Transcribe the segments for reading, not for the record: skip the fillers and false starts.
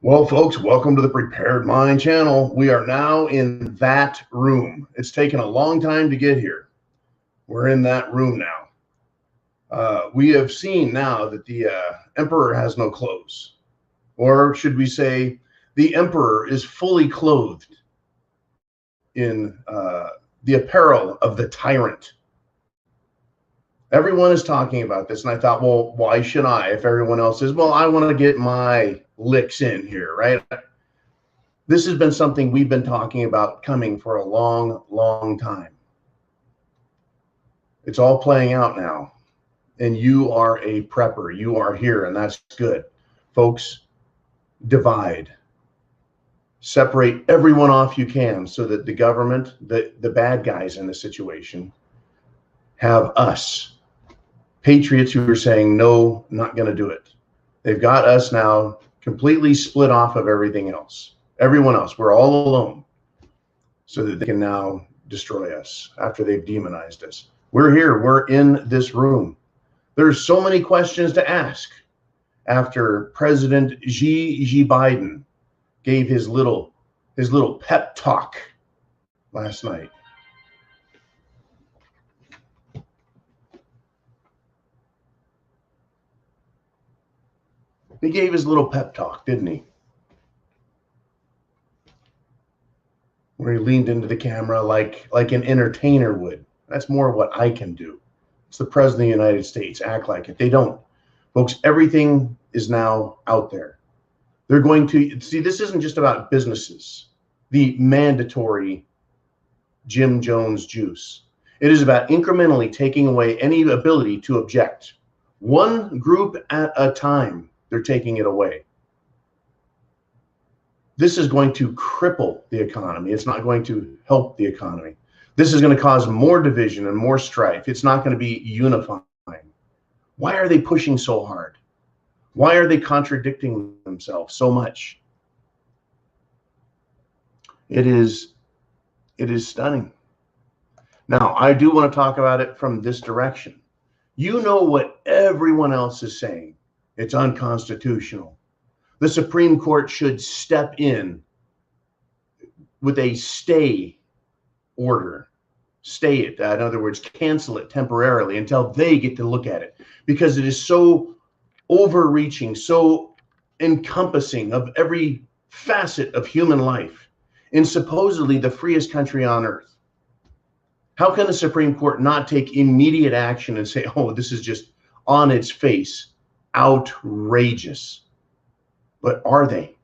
Well, folks, welcome to the Prepared Mind channel. We are now in that room. It's taken a long time to get here. We're in that room now. We have seen now that the emperor has no clothes. Or should we say, the emperor is fully clothed in the apparel of the tyrant. Everyone is talking about this, and I thought, well, why should I if everyone else is? Well, I want to get my licks in here, right? This has been something we've been talking about coming for a long, long time. It's all playing out now, and you are a prepper. You are here, and that's good. Folks, divide. Separate everyone off you can so that the government, the bad guys in the situation, have us. Patriots who are saying, no, not going to do it. They've got us now completely split off of everything else. Everyone else, we're all alone so that they can now destroy us after they've demonized us. We're here. We're in this room. There's so many questions to ask after President Xi Biden gave his little pep talk last night. He gave his little pep talk, didn't he? Where he leaned into the camera like an entertainer would. That's more what I can do. It's the President of the United States. Act like it. They don't. Folks, everything is now out there. They're going to, see, this isn't just about businesses, the mandatory Jim Jones juice. It is about incrementally taking away any ability to object. One group at a time. They're taking it away. This is going to cripple the economy. It's not going to help the economy. This is going to cause more division and more strife. It's not going to be unifying. Why are they pushing so hard? Why are they contradicting themselves so much? It is stunning. Now, I do want to talk about it from this direction. You know what everyone else is saying. It's unconstitutional. The Supreme Court should step in with a stay order. Stay it. In other words, cancel it temporarily until they get to look at it, because it is so overreaching, so encompassing of every facet of human life in supposedly the freest country on earth. How can the Supreme Court not take immediate action and say, oh, this is just on its face outrageous? But are they?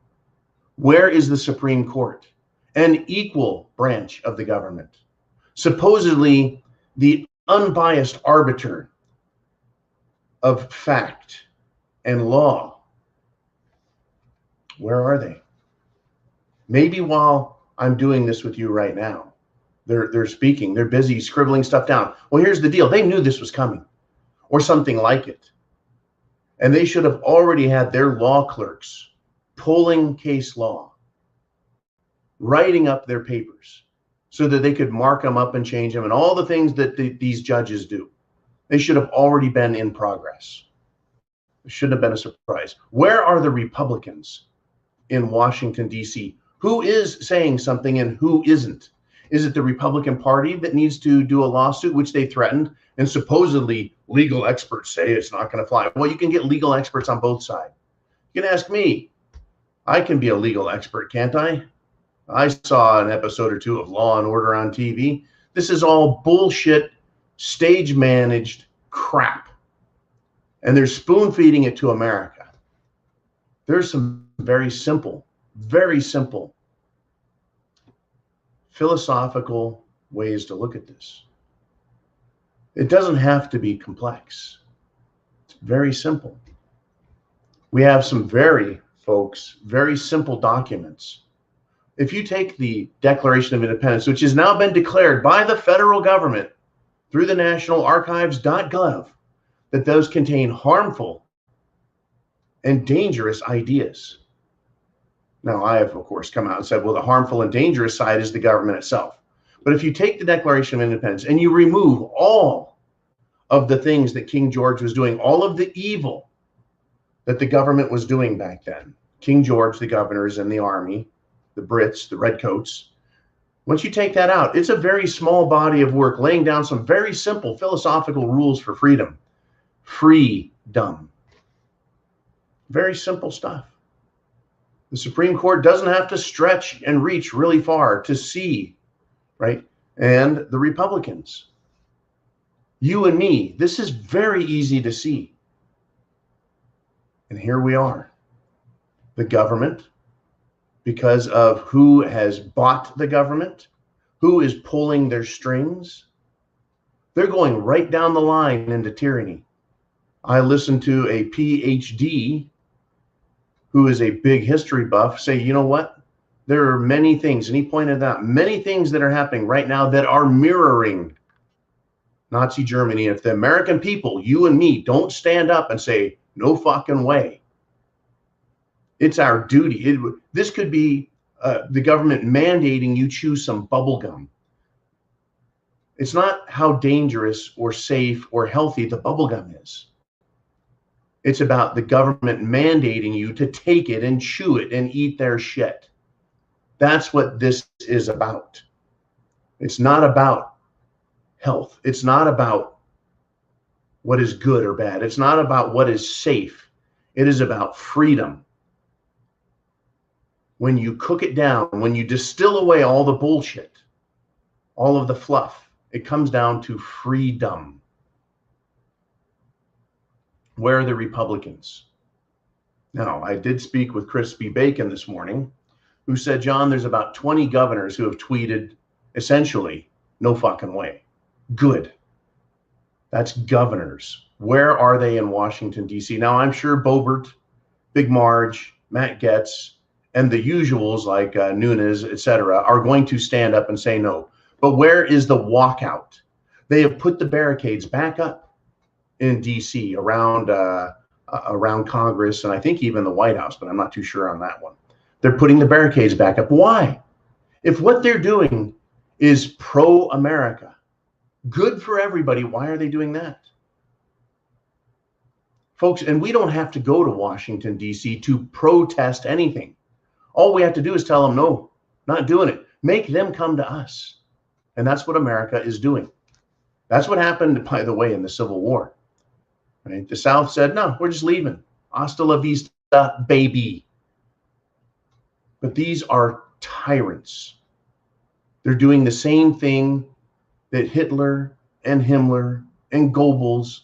Where is the Supreme Court? An equal branch of the government, supposedly the unbiased arbiter of fact and law. Where are they? Maybe while I'm doing this with you right now, they're speaking, they're busy scribbling stuff down. Well, here's the deal. They knew this was coming, or something like it. And they should have already had their law clerks pulling case law, writing up their papers so that they could mark them up and change them and all the things that these judges do. They should have already been in progress. It shouldn't have been a surprise. Where are the Republicans in Washington, D.C.? Who is saying something and who isn't? Is it the Republican Party that needs to do a lawsuit, which they threatened, and supposedly legal experts say it's not going to fly? Well, you can get legal experts on both sides. You can ask me. I can be a legal expert, can't I? I saw an episode or two of Law and Order on TV. This is all bullshit, stage-managed crap. And they're spoon-feeding it to America. There's some very simple philosophical ways to look at this. It doesn't have to be complex. It's very simple. We have some very simple documents. If you take the Declaration of Independence, which has now been declared by the federal government through the National Archives.gov, that those contain harmful and dangerous ideas. Now, I have, of course, come out and said, well, the harmful and dangerous side is the government itself. But if you take the Declaration of Independence and you remove all of the things that King George was doing, all of the evil that the government was doing back then, King George, the governors, and the army, the Brits, the redcoats. Once you take that out, it's a very small body of work laying down some very simple philosophical rules for freedom. Freedom. Very simple stuff. The Supreme Court doesn't have to stretch and reach really far to see, right? And the Republicans, you and me, this is very easy to see. And here we are. The government, because of who has bought the government, who is pulling their strings, they're going right down the line into tyranny. I listened to a PhD who is a big history buff say, you know what? There are many things, and he pointed out many things that are happening right now that are mirroring Nazi Germany. If the American people, you and me, don't stand up and say, no fucking way, it's our duty. This could be the government mandating you chew some bubble gum. It's not how dangerous or safe or healthy the bubble gum is. It's about the government mandating you to take it and chew it and eat their shit. That's what this is about. It's not about health. It's not about what is good or bad. It's not about what is safe. It is about freedom. When you cook it down, when you distill away all the bullshit, all of the fluff, it comes down to freedom. Where are the Republicans? Now, I did speak with Crispy Bacon this morning, who said, John, there's about 20 governors who have tweeted essentially, no fucking way. Good. That's governors. Where are they in Washington, D.C.? Now, I'm sure Boebert, Big Marge, Matt Gaetz, and the usuals like Nunes, etc., are going to stand up and say no. But where is the walkout? They have put the barricades back up in D.C. around Congress, and I think even the White House, but I'm not too sure on that one. They're putting the barricades back up. Why? If what they're doing is pro-America, good for everybody, why are they doing that? Folks, and we don't have to go to Washington, D.C. to protest anything. All we have to do is tell them, no, not doing it. Make them come to us. And that's what America is doing. That's what happened, by the way, in the Civil War. Right? The South said, no, we're just leaving. Hasta la vista, baby. But these are tyrants. They're doing the same thing that Hitler and Himmler and Goebbels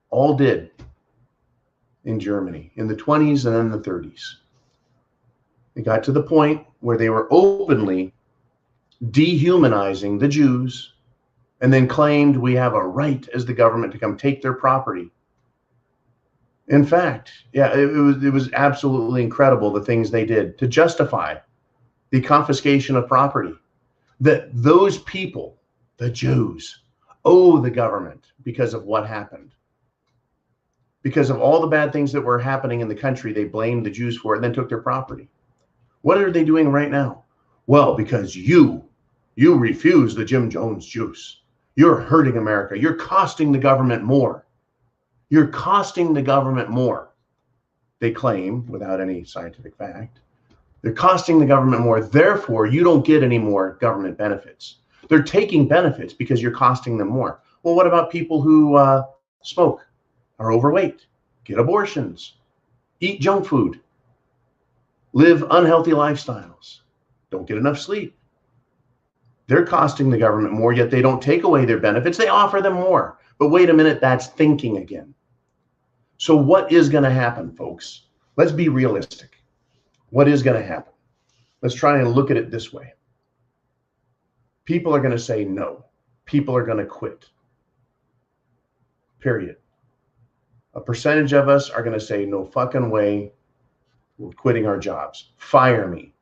all did in Germany in the 20s and then the 30s. They got to the point where they were openly dehumanizing the Jews and then claimed we have a right as the government to come take their property. In fact, yeah, it was absolutely incredible the things they did to justify the confiscation of property. That those people, the Jews, owe the government because of what happened. Because of all the bad things that were happening in the country, they blamed the Jews for it and then took their property. What are they doing right now? Well, because you refuse the Jim Jones juice. You're hurting America. You're costing the government more. You're costing the government more. They claim, without any scientific fact, they're costing the government more. Therefore, you don't get any more government benefits. They're taking benefits because you're costing them more. Well, what about people who smoke, are overweight, get abortions, eat junk food, live unhealthy lifestyles, don't get enough sleep? They're costing the government more, yet they don't take away their benefits. They offer them more. But wait a minute, that's thinking again. So what is going to happen, folks? Let's be realistic. What is going to happen? Let's try and look at it this way. People are going to say no. People are going to quit. Period. A percentage of us are going to say no fucking way. We're quitting our jobs. Fire me.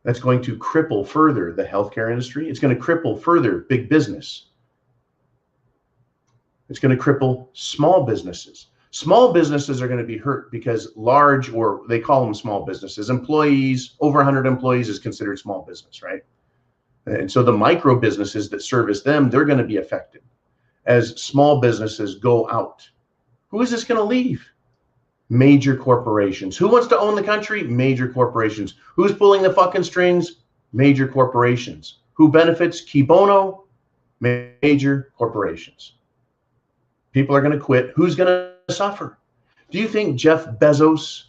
That's going to cripple further the healthcare industry. It's going to cripple further big business. It's going to cripple small businesses. Small businesses are going to be hurt because large, or they call them small businesses, employees, over 100 employees is considered small business, right? And so the micro businesses that service them, they're going to be affected as small businesses go out. Who is this going to leave? Major corporations. Who wants to own the country? Major corporations. Who's pulling the fucking strings? Major corporations. Who benefits? Key bono? Major corporations. People are going to quit. Who's going to suffer? Do you think Jeff Bezos,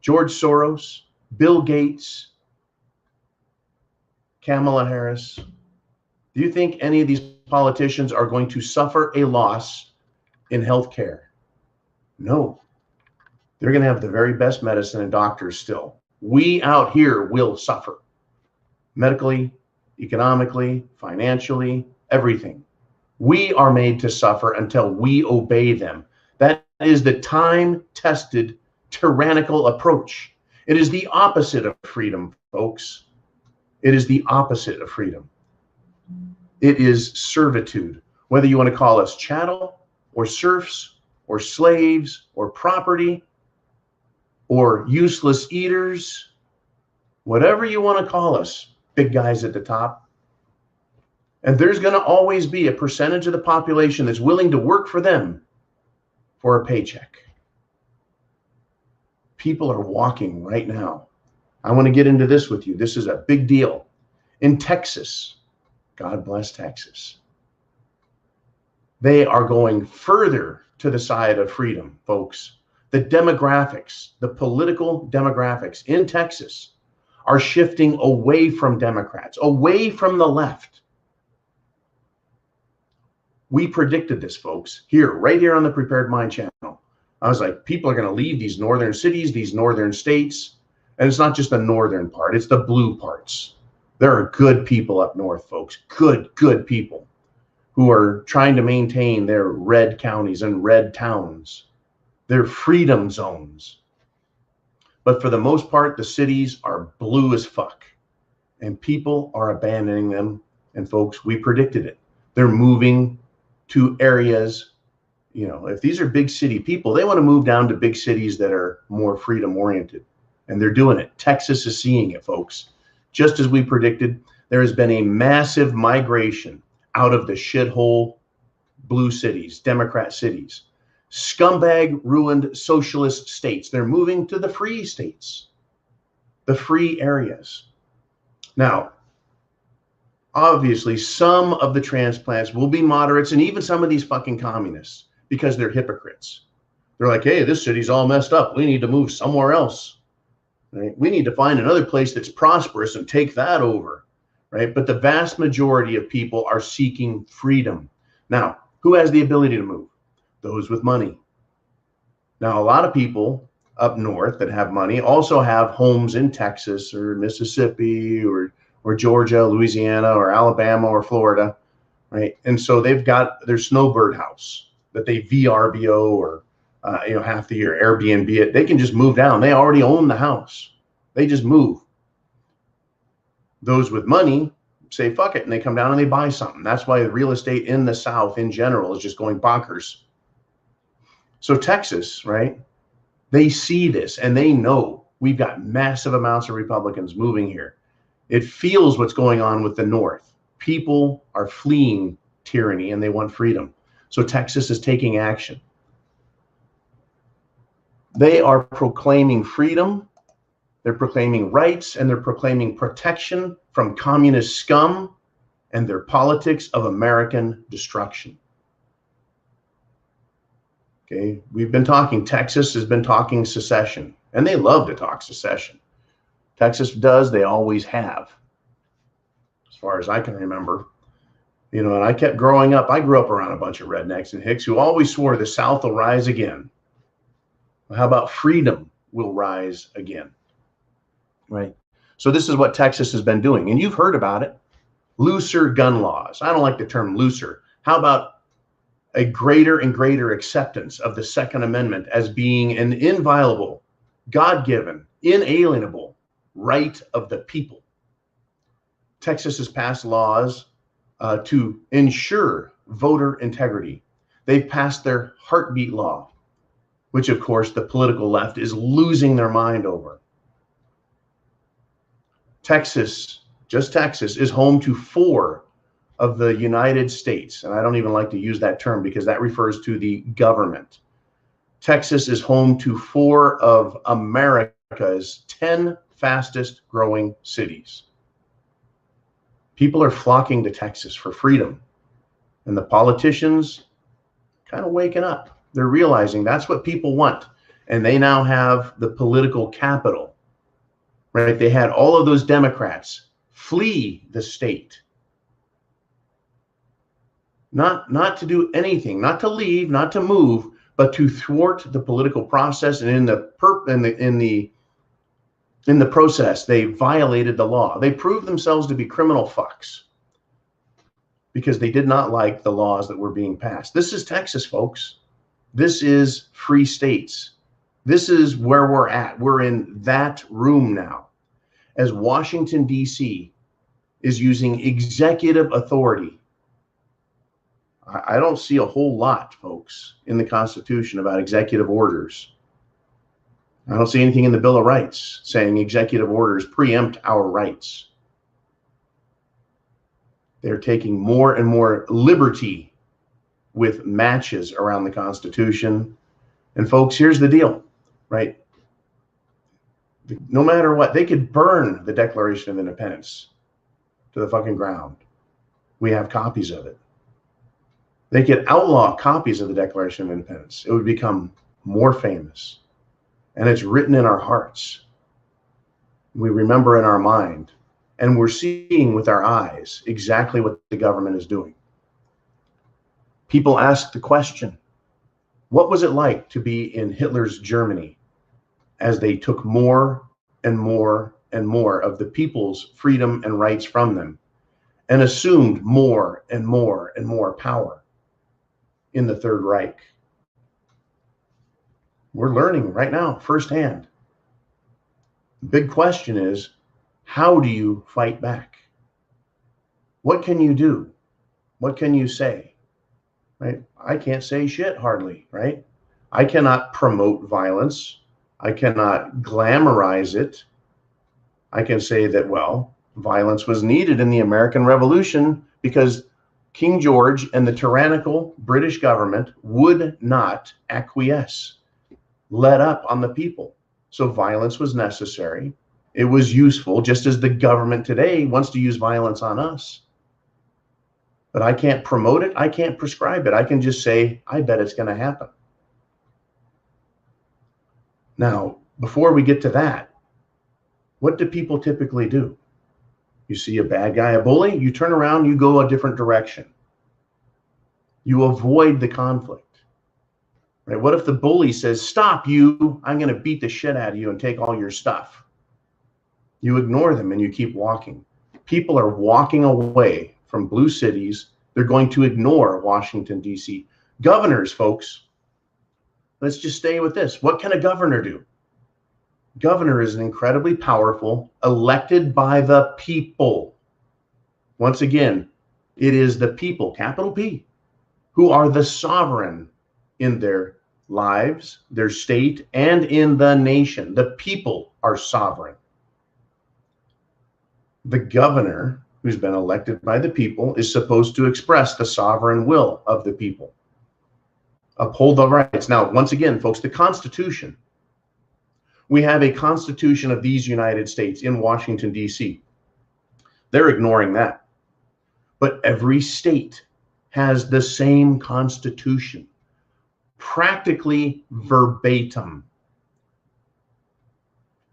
George Soros, Bill Gates, Kamala Harris, do you think any of these politicians are going to suffer a loss in healthcare? No. They're going to have the very best medicine and doctors still. We out here will suffer. Medically, economically, financially, everything. We are made to suffer until we obey them. That is the time-tested, tyrannical approach. It is the opposite of freedom, folks. It is the opposite of freedom. It is servitude. Whether you want to call us chattel or serfs or slaves or property or useless eaters, whatever you want to call us, big guys at the top. And there's going to always be a percentage of the population that's willing to work for them for a paycheck. People are walking right now. I want to get into this with you. This is a big deal. In Texas, God bless Texas, they are going further to the side of freedom, folks. The demographics, the political demographics in Texas are shifting away from Democrats, away from the left. We predicted this, folks, right here on the Prepared Mind channel. I was like, people are going to leave these northern cities, these northern states. And it's not just the northern part, it's the blue parts. There are good people up north, folks, good people who are trying to maintain their red counties and red towns, their freedom zones. But for the most part, the cities are blue as fuck and people are abandoning them. And folks, we predicted it. They're moving to areas, you know, if these are big city people, they want to move down to big cities that are more freedom oriented. And they're doing it. Texas is seeing it, folks. Just as we predicted, there has been a massive migration out of the shithole blue cities, Democrat cities, scumbag ruined socialist states. They're moving to the free states, the free areas. Now, obviously, some of the transplants will be moderates and even some of these fucking communists because they're hypocrites. They're like, hey, this city's all messed up. We need to move somewhere else. Right? We need to find another place that's prosperous and take that over, right? But the vast majority of people are seeking freedom. Now, who has the ability to move? Those with money. Now, a lot of people up north that have money also have homes in Texas or Mississippi or Georgia, Louisiana, or Alabama or Florida, right? And so they've got their snowbird house that they VRBO or half the year, Airbnb it. They can just move down. They already own the house. They just move. Those with money say, fuck it, and they come down and they buy something. That's why the real estate in the South in general is just going bonkers. So Texas, right? They see this and they know we've got massive amounts of Republicans moving here. It feels what's going on with the North. People are fleeing tyranny and they want freedom. So Texas is taking action. They are proclaiming freedom, they're proclaiming rights, and they're proclaiming protection from communist scum and their politics of American destruction. Okay, we've been talking, Texas has been talking secession, and they love to talk secession. Texas does, they always have, as far as I can remember. You know, and I kept growing up, I grew up around a bunch of rednecks and hicks who always swore the South will rise again. How about freedom will rise again, right? So this is what Texas has been doing, and you've heard about it. Looser gun laws. I don't like the term looser. How about a greater and greater acceptance of the Second Amendment as being an inviolable, God-given, inalienable right of the people? Texas has passed laws to ensure voter integrity. They've passed their heartbeat law, which of course the political left is losing their mind over. Texas, just Texas, is home to 4 of the United States. And I don't even like to use that term because that refers to the government. Texas is home to 4 of America's 10 fastest growing cities. People are flocking to Texas for freedom. And the politicians kind of waking up. They're realizing that's what people want. And they now have the political capital, right? They had all of those Democrats flee the state. Not to do anything, not to leave, not to move, but to thwart the political process. And in the process, they violated the law. They proved themselves to be criminal fucks because they did not like the laws that were being passed. This is Texas, folks. This is free states. This is where we're at. We're in that room now. As Washington, D.C. is using executive authority. I don't see a whole lot, folks, in the Constitution about executive orders. I don't see anything in the Bill of Rights saying executive orders preempt our rights. They're taking more and more liberty with matches around the Constitution. And folks, here's the deal, right? No matter what, they could burn the Declaration of Independence to the fucking ground. We have copies of it. They could outlaw copies of the Declaration of Independence. It would become more famous. And it's written in our hearts. We remember in our mind. And we're seeing with our eyes exactly what the government is doing. People ask the question, what was it like to be in Hitler's Germany as they took more and more and more of the people's freedom and rights from them and assumed more and more and more power in the Third Reich? We're learning right now firsthand. The big question is, how do you fight back? What can you do? What can you say? Right? I can't say shit hardly, right? I cannot promote violence. I cannot glamorize it. I can say that, well, violence was needed in the American Revolution because King George and the tyrannical British government would not acquiesce, let up on the people. So violence was necessary. It was useful, just as the government today wants to use violence on us. But I can't promote it. I can't prescribe it. I can just say, I bet it's going to happen. Now, before we get to that, what do people typically do? You see a bad guy, a bully, you turn around, you go a different direction. You avoid the conflict. Right? What if the bully says, stop you, I'm going to beat the shit out of you and take all your stuff? You ignore them and you keep walking. People are walking away from blue cities. They're going to ignore Washington, D.C. Governors, folks, let's just stay with this. What can a governor do? Governor is an incredibly powerful, elected by the people. Once again, it is the people, capital P, who are the sovereign in their lives, their state, and in the nation. The people are sovereign. The governor, who's been elected by the people, is supposed to express the sovereign will of the people, uphold the rights. Now, once again, folks, the Constitution, we have a Constitution of these United States in Washington, D.C. They're ignoring that. But every state has the same Constitution, practically verbatim,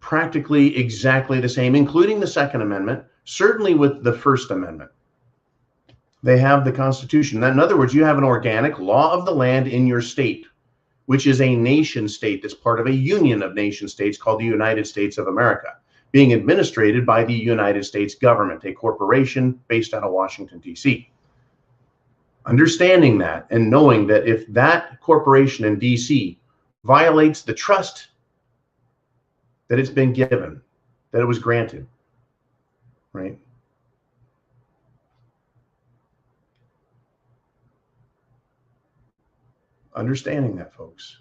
practically exactly the same, including the Second Amendment, certainly with the First Amendment. They have the Constitution. In other words, you have an organic law of the land in your state, which is a nation state that's part of a union of nation states called the United States of America, being administrated by the United States government, a corporation based out of Washington, D.C. Understanding that and knowing that if that corporation in D.C. violates the trust that it's been given, that it was granted, right? Understanding that, folks,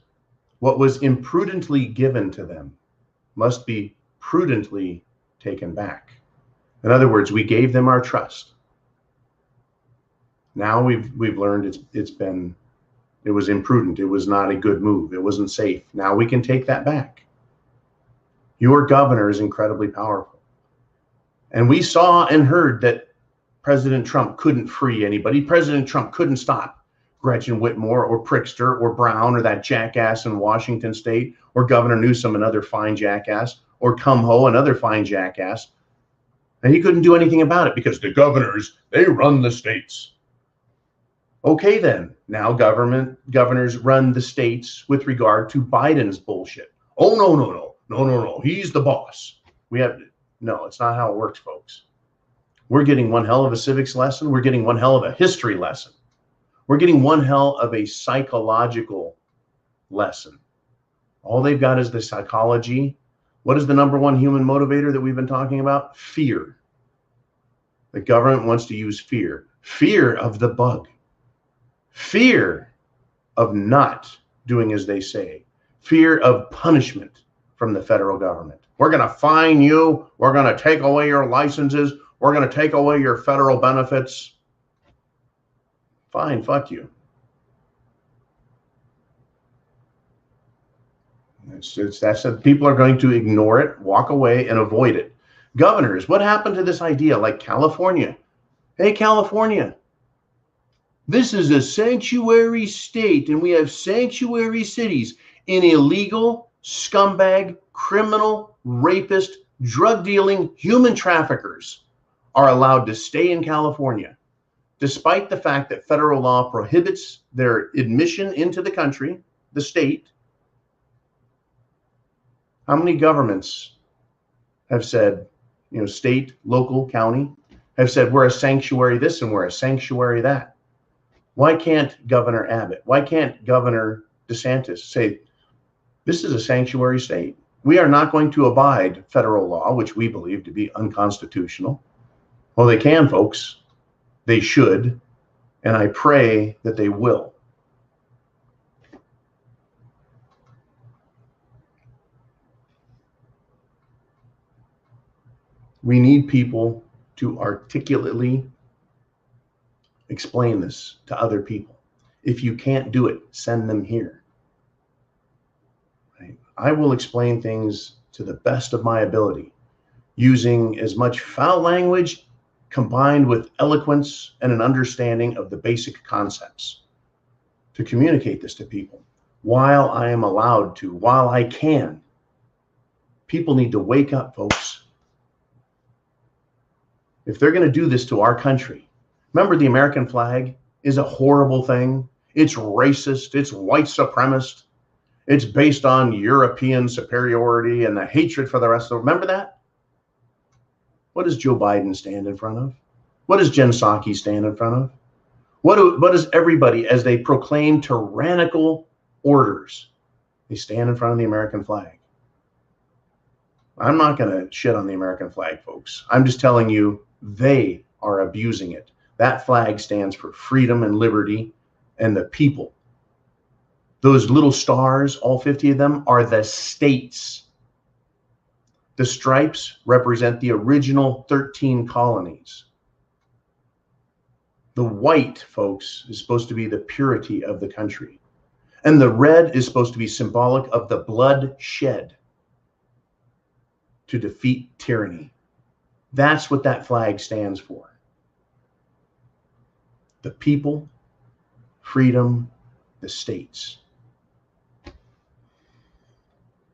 what was imprudently given to them must be prudently taken back. In other words, we gave them our trust. Now we've learned it's been It was imprudent. It was not a good move. It wasn't safe. Now we can take that back. Your governor is incredibly powerful. And we saw and heard that President Trump couldn't free anybody. President Trump couldn't stop Gretchen Whitmore or Pritzker or Brown or that jackass in Washington State, or Governor Newsom, another fine jackass, or Kumho, another fine jackass. And he couldn't do anything about it because the governors, they run the states. Okay, then. Now governors run the states with regard to Biden's bullshit. Oh, no. He's the boss. No, it's not how it works, folks. We're getting one hell of a civics lesson. We're getting one hell of a history lesson. We're getting one hell of a psychological lesson. All they've got is the psychology. What is the number one human motivator that we've been talking about? Fear. The government wants to use fear. Fear of the bug. Fear of not doing as they say. Fear of punishment from the federal government. We're going to fine you. We're going to take away your licenses. We're going to take away your federal benefits. Fine, fuck you. That's people are going to ignore it, walk away, and avoid it. Governors, what happened to this idea? Like California. Hey, California, this is a sanctuary state, and we have sanctuary cities. And illegal, scumbag, criminal, rapist, drug-dealing, human traffickers are allowed to stay in California, despite the fact that federal law prohibits their admission into the country, the state. How many governments have said, state, local, county, have said, we're a sanctuary this and we're a sanctuary that? Why can't Governor Abbott, why can't Governor DeSantis say, this is a sanctuary state? We are not going to abide federal law, which we believe to be unconstitutional. Well, they can, folks. They should. And I pray that they will. We need people to articulately explain this to other people. If you can't do it, send them here. Right? I will explain things to the best of my ability, using as much foul language combined with eloquence and an understanding of the basic concepts to communicate this to people while I am allowed to, while I can. People need to wake up, folks. If they're going to do this to our country, remember, the American flag is a horrible thing. It's racist. It's white supremacist. It's based on European superiority and the hatred for the rest of the world. Remember that? What does Joe Biden stand in front of? What does Jen Psaki stand in front of? What does everybody, as they proclaim tyrannical orders, they stand in front of the American flag? I'm not going to shit on the American flag, folks. I'm just telling you, they are abusing it. That flag stands for freedom and liberty and the people. Those little stars, all 50 of them, are the states. The stripes represent the original 13 colonies. The white, folks, is supposed to be the purity of the country. And the red is supposed to be symbolic of the blood shed to defeat tyranny. That's what that flag stands for. The people, freedom, the states.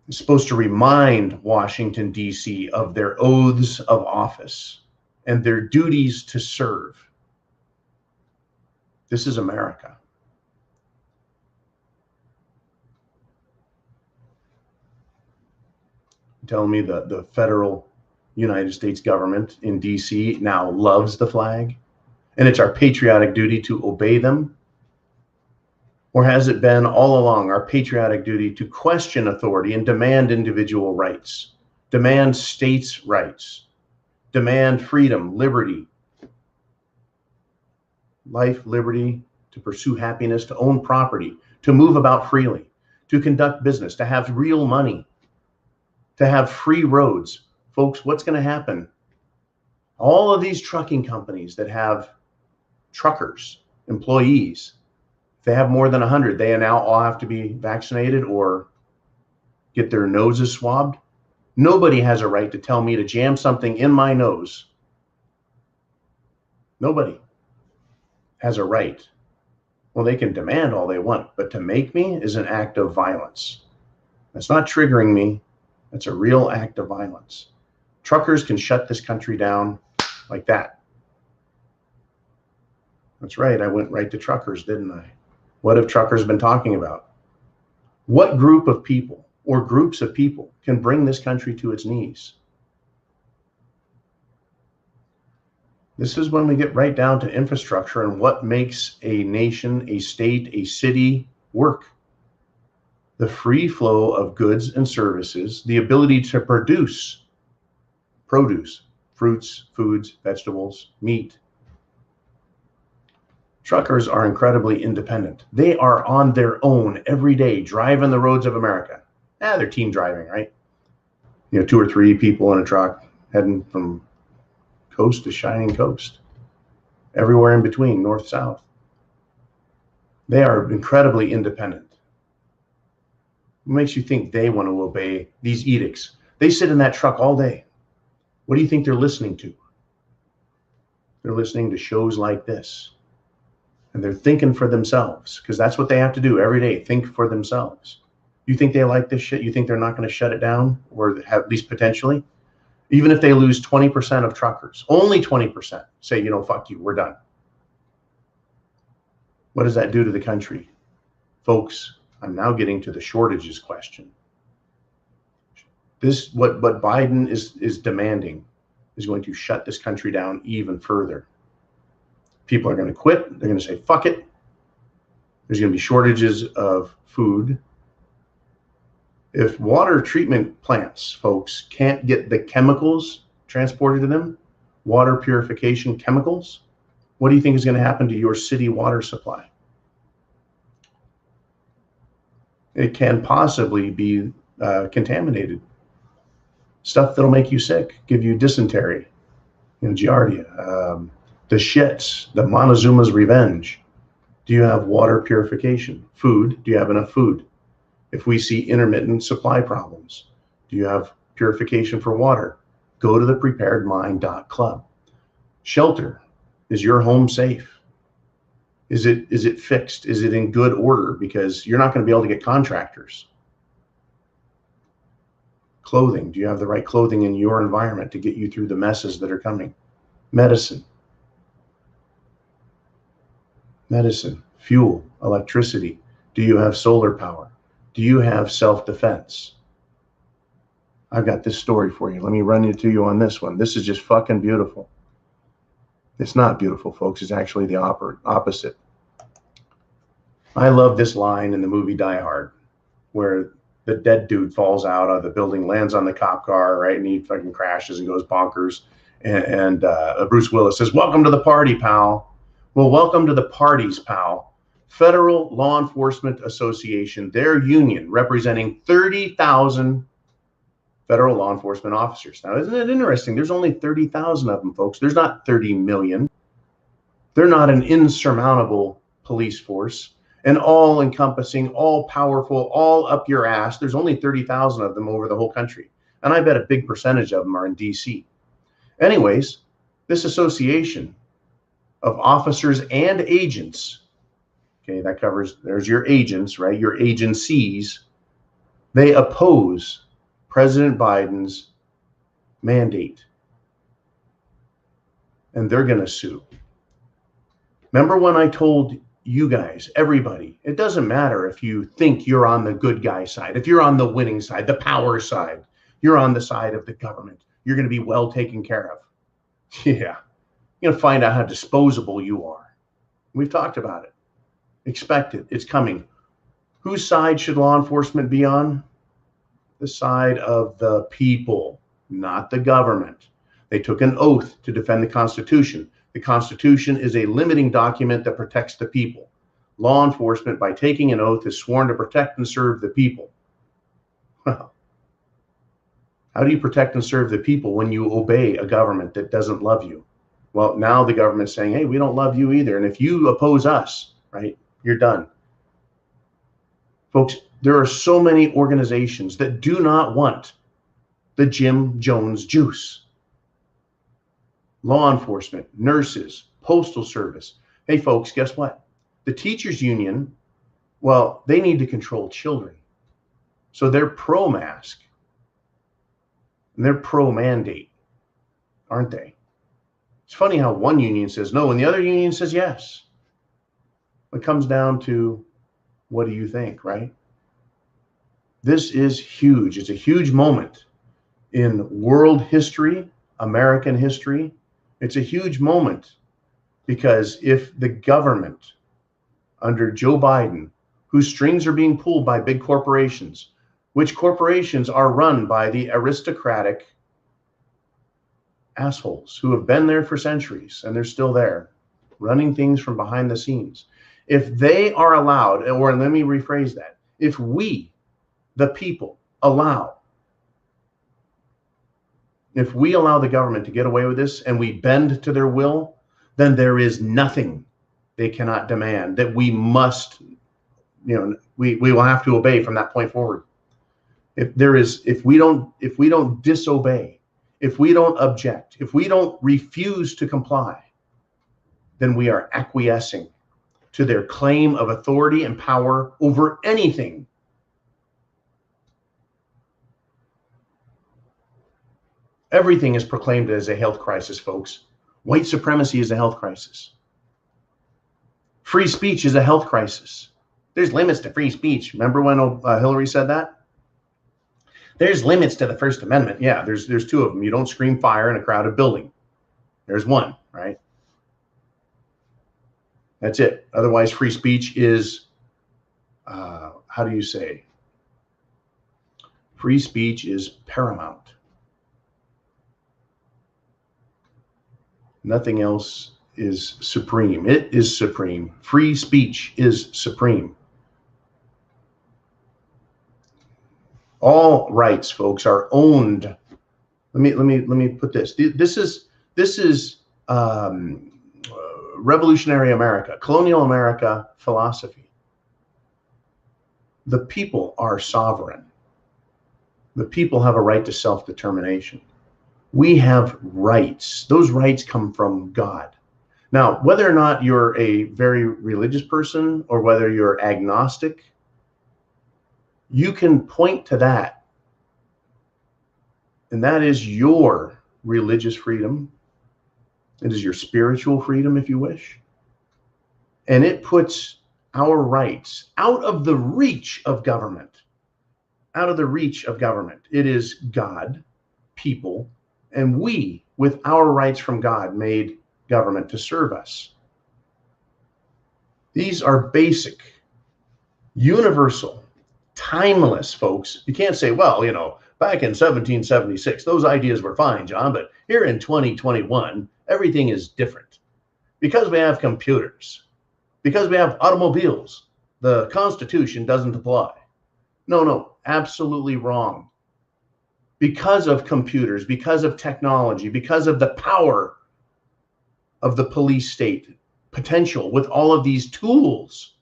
It's supposed to remind Washington, D.C. of their oaths of office and their duties to serve. This is America. Tell me the federal United States government in D.C. now loves the flag, and it's our patriotic duty to obey them? Or has it been all along our patriotic duty to question authority and demand individual rights, demand states' rights, demand freedom, liberty, life, liberty, to pursue happiness, to own property, to move about freely, to conduct business, to have real money, to have free roads? Folks, what's going to happen? All of these trucking companies that have truckers, employees, they have more than 100, they now all have to be vaccinated or get their noses swabbed. Nobody has a right to tell me to jam something in my nose. Nobody has a right. Well, they can demand all they want, but to make me is an act of violence. That's not triggering me. That's a real act of violence. Truckers can shut this country down like that. That's right. I went right to truckers, didn't I? What have truckers been talking about? What group of people or groups of people can bring this country to its knees? This is when we get right down to infrastructure and what makes a nation, a state, a city work. The free flow of goods and services, the ability to produce produce, fruits, foods, vegetables, meat. Truckers are incredibly independent. They are on their own every day, driving the roads of America. They're team driving, right? 2 or 3 people in a truck heading from coast to shining coast, everywhere in between, north, south. They are incredibly independent. What makes you think they want to obey these edicts? They sit in that truck all day. What do you think they're listening to? They're listening to shows like this. And they're thinking for themselves, because that's what they have to do every day, think for themselves. You think they like this shit? You think they're not going to shut it down, or at least potentially? Even if they lose 20% of truckers, only 20% say, fuck you, we're done. What does that do to the country? Folks, I'm now getting to the shortages question. What Biden is demanding is going to shut this country down even further. People are going to quit. They're going to say, fuck it. There's going to be shortages of food. If water treatment plants, folks, can't get the chemicals transported to them, water purification chemicals, what do you think is going to happen to your city water supply? It can possibly be contaminated. Stuff that'll make you sick, give you dysentery, giardia, the shits, the Montezuma's revenge. Do you have water purification? Food, do you have enough food? If we see intermittent supply problems, do you have purification for water? Go to thepreparedmind.club. Shelter, is your home safe? Is it fixed? Is it in good order? Because you're not going to be able to get contractors. Clothing, do you have the right clothing in your environment to get you through the messes that are coming? Medicine, fuel, electricity. Do you have solar power? Do you have self-defense? I've got this story for you. Let me run it to you on this one. This is just fucking beautiful. It's not beautiful, folks. It's actually the opposite. I love this line in the movie Die Hard, where the dead dude falls out of the building, lands on the cop car, right? And he fucking crashes and goes bonkers. And Bruce Willis says, "Welcome to the party, pal." Well, welcome to the parties, pal. Federal Law Enforcement Association, their union representing 30,000 federal law enforcement officers. Now, isn't it interesting? There's only 30,000 of them, folks. There's not 30 million. They're not an insurmountable police force, an all-encompassing, all-powerful, all up your ass. There's only 30,000 of them over the whole country. And I bet a big percentage of them are in D.C. Anyways, this association of officers and agents, okay, that covers, there's your agents, right? Your agencies. They oppose President Biden's mandate. And they're going to sue. Remember when I told you guys, everybody, it doesn't matter if you think you're on the good guy side, if you're on the winning side, the power side, you're on the side of the government, you're going to be well taken care of. Yeah. You're going to find out how disposable you are. We've talked about it. Expect it. It's coming. Whose side should law enforcement be on? The side of the people, not the government. They took an oath to defend the Constitution. The Constitution is a limiting document that protects the people. Law enforcement, by taking an oath, is sworn to protect and serve the people. Well, how do you protect and serve the people when you obey a government that doesn't love you? Well, now the government's saying, hey, we don't love you either. And if you oppose us, right, you're done. Folks, there are so many organizations that do not want the Jim Jones juice. Law enforcement, nurses, postal service. Hey, folks, guess what? The teachers union, well, they need to control children. So they're pro-mask and they're pro-mandate, aren't they? It's funny how one union says no and the other union says yes. It comes down to, what do you think, right? This is huge. It's a huge moment in world history, American history. It's a huge moment because if the government under Joe Biden, whose strings are being pulled by big corporations, which corporations are run by the aristocratic assholes who have been there for centuries and they're still there, running things from behind the scenes. If they are allowed, or let me rephrase that, if we, the people, if we allow the government to get away with this and we bend to their will, then there is nothing they cannot demand that we must, we will have to obey from that point forward. If we don't disobey, if we don't object, if we don't refuse to comply, then we are acquiescing to their claim of authority and power over anything. Everything is proclaimed as a health crisis, folks. White supremacy is a health crisis. Free speech is a health crisis. There's limits to free speech. Remember when Hillary said that? There's limits to the First Amendment. Yeah, there's two of them. You don't scream fire in a crowded building. There's one, right? That's it. Otherwise, free speech is, how do you say? Free speech is paramount. Nothing else is supreme. It is supreme. Free speech is supreme. All rights, folks, are owned. Let me put this. This is revolutionary America, colonial America philosophy. The people are sovereign. The people have a right to self-determination. We have rights. Those rights come from God. Now, whether or not you're a very religious person or whether you're agnostic, you can point to that. And that is your religious freedom. It is your spiritual freedom, if you wish. And it puts our rights out of the reach of government. Out of the reach of government. It is God, people, and we, with our rights from God, made government to serve us. These are basic, universal, timeless, folks. You can't say, well, back in 1776, those ideas were fine, John, but here in 2021, everything is different. Because we have computers, because we have automobiles, the Constitution doesn't apply. No, absolutely wrong. Because of computers, because of technology, because of the power of the police state potential with all of these tools,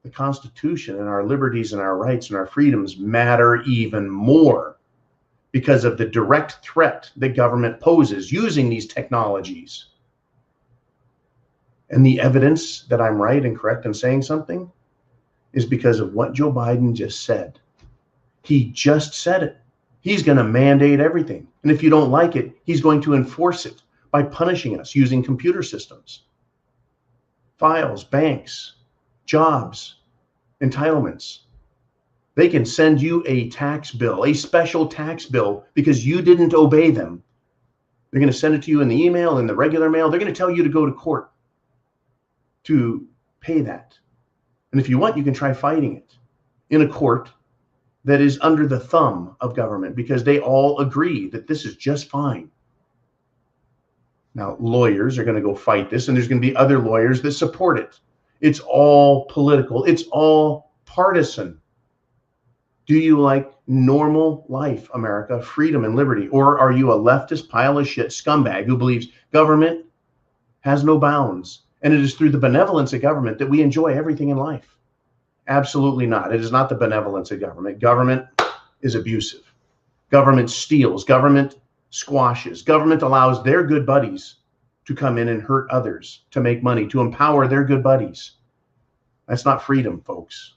the Constitution and our liberties and our rights and our freedoms matter even more because of the direct threat that government poses using these technologies. And the evidence that I'm right and correct in saying something is because of what Joe Biden just said. He just said it. He's going to mandate everything. And if you don't like it, he's going to enforce it by punishing us using computer systems, files, banks, jobs, entitlements. They can send you a tax bill, a special tax bill, because you didn't obey them. They're going to send it to you in the email, in the regular mail. They're going to tell you to go to court to pay that. And if you want, you can try fighting it in a court that is under the thumb of government because they all agree that this is just fine. Now, lawyers are going to go fight this, and there's going to be other lawyers that support it. It's all political. It's all partisan. Do you like normal life, America, freedom and liberty? Or are you a leftist pile of shit scumbag who believes government has no bounds? And it is through the benevolence of government that we enjoy everything in life. Absolutely not. It is not the benevolence of government. Government is abusive. Government steals. Government squashes. Government allows their good buddies to come in and hurt others, to make money, to empower their good buddies. That's not freedom, folks.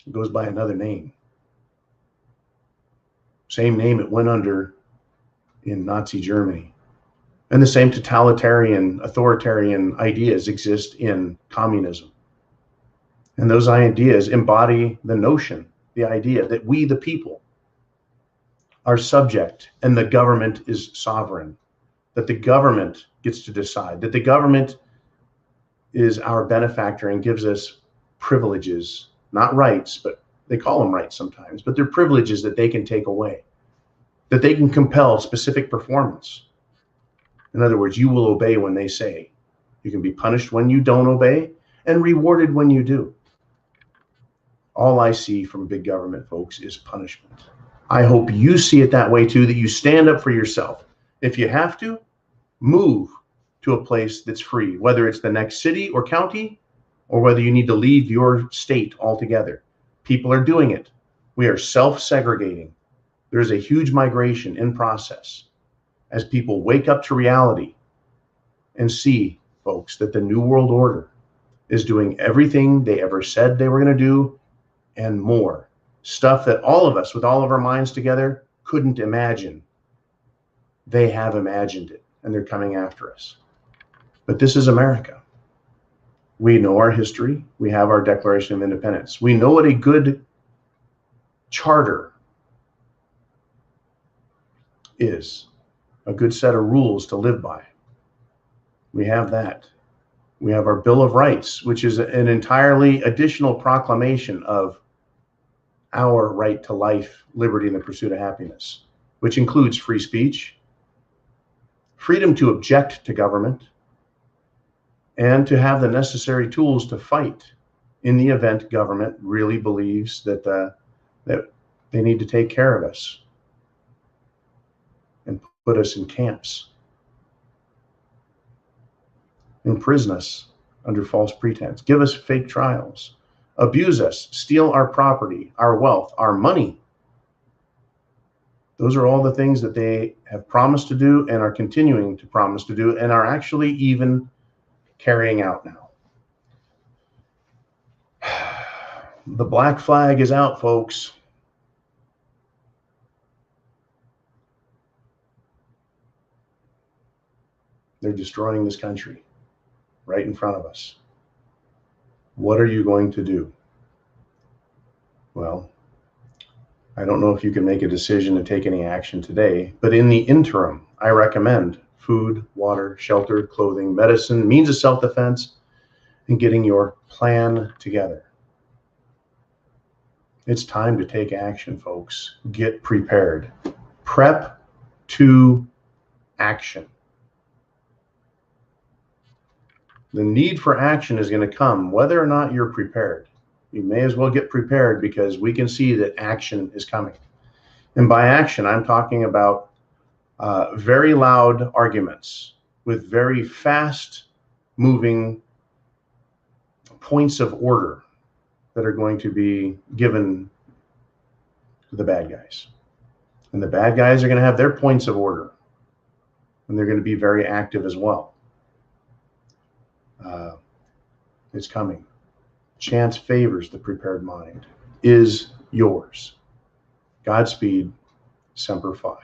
It goes by another name. Same name it went under in Nazi Germany. And the same totalitarian, authoritarian ideas exist in communism. And those ideas embody the notion, the idea that we, the people, are subject and the government is sovereign, that the government gets to decide, that the government is our benefactor and gives us privileges, not rights, but they call them rights sometimes, but they're privileges that they can take away, that they can compel specific performance. In other words, you will obey when they say. You can be punished when you don't obey and rewarded when you do. All I see from big government, folks, is punishment. I hope you see it that way too, that you stand up for yourself. If you have to, move to a place that's free, whether it's the next city or county, or whether you need to leave your state altogether. People are doing it. We are self-segregating. There's a huge migration in process as people wake up to reality and see, folks, that the New World Order is doing everything they ever said they were going to do and more. Stuff that all of us, with all of our minds together, couldn't imagine. They have imagined it, and they're coming after us. But this is America. We know our history. We have our Declaration of Independence. We know what a good charter is, a good set of rules to live by. We have that. We have our Bill of Rights, which is an entirely additional proclamation of our right to life, liberty, and the pursuit of happiness, which includes free speech, freedom to object to government, and to have the necessary tools to fight in the event government really believes that that they need to take care of us and put us in camps, imprison us under false pretense, give us fake trials, abuse us, steal our property, our wealth, our money. Those are all the things that they have promised to do and are continuing to promise to do and are actually even carrying out now. The black flag is out, folks. They're destroying this country right in front of us. What are you going to do? Well, I don't know if you can make a decision to take any action today, but in the interim, I recommend food, water, shelter, clothing, medicine, means of self-defense, and getting your plan together. It's time to take action, folks. Get prepared. Prep to action. The need for action is going to come whether or not you're prepared. You may as well get prepared because we can see that action is coming. And by action, I'm talking about very loud arguments with very fast moving points of order that are going to be given to the bad guys. And the bad guys are going to have their points of order, and they're going to be very active as well. It's coming. Chance favors the prepared mind is yours. Godspeed, Semper Fi.